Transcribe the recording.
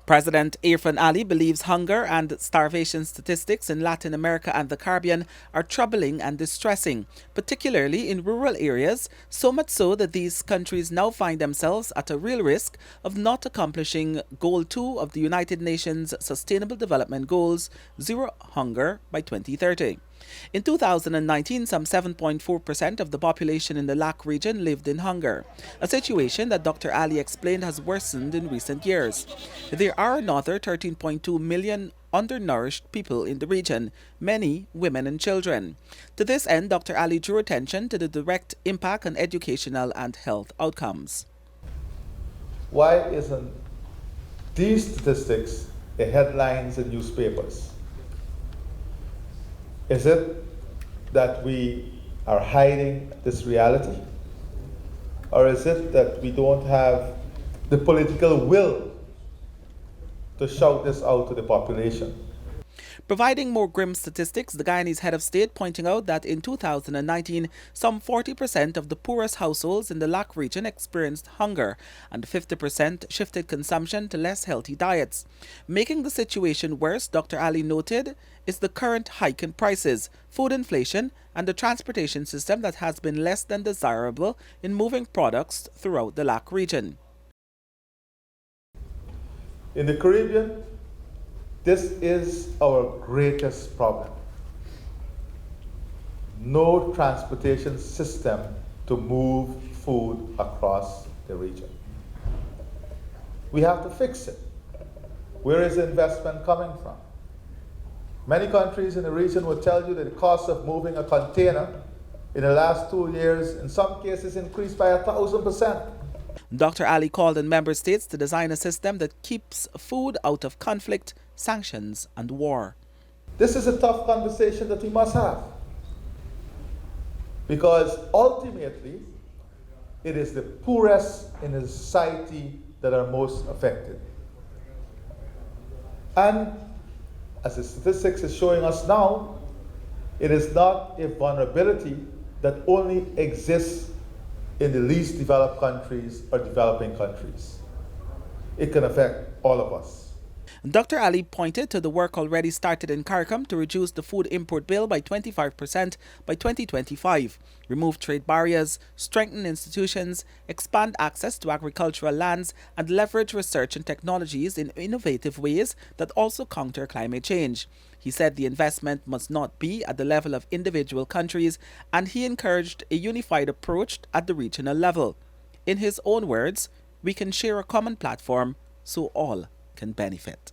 President Irfaan Ali believes hunger and starvation statistics in Latin America and the Caribbean are troubling and distressing, particularly in rural areas, so much so that these countries now find themselves at a real risk of not accomplishing Goal 2 of the United Nations Sustainable Development Goals, Zero Hunger, by 2030. In 2019, some 7.4% of the population in the LAC region lived in hunger, a situation that Dr. Ali explained has worsened in recent years. There are another 13.2 million undernourished people in the region, many women and children. To this end, Dr. Ali drew attention to the direct impact on educational and health outcomes. Why isn't these statistics the headlines in newspapers? Is it that we are hiding this reality? Or is it that we don't have the political will to shout this out to the population? Providing more grim statistics, the Guyanese head of state pointing out that in 2019, some 40% of the poorest households in the LAC region experienced hunger and 50% shifted consumption to less healthy diets. Making the situation worse, Dr. Ali noted, is the current hike in prices, food inflation, and the transportation system that has been less than desirable in moving products throughout the LAC region. In the Caribbean, this is our greatest problem. No transportation system to move food across the region. We have to fix it. Where is the investment coming from? Many countries in the region will tell you that the cost of moving a container in the last 2 years, in some cases, increased by 1,000%. Dr. Ali called on member states to design a system that keeps food out of conflict, sanctions, and war. This is a tough conversation that we must have, because ultimately it is the poorest in the society that are most affected. And as the statistics is showing us now, it is not a vulnerability that only exists in the least developed countries or developing countries. It can affect all of us. Dr. Ali pointed to the work already started in CARICOM to reduce the food import bill by 25% by 2025, remove trade barriers, strengthen institutions, expand access to agricultural lands, and leverage research and technologies in innovative ways that also counter climate change. He said the investment must not be at the level of individual countries, and he encouraged a unified approach at the regional level. In his own words, we can share a common platform so all can benefit.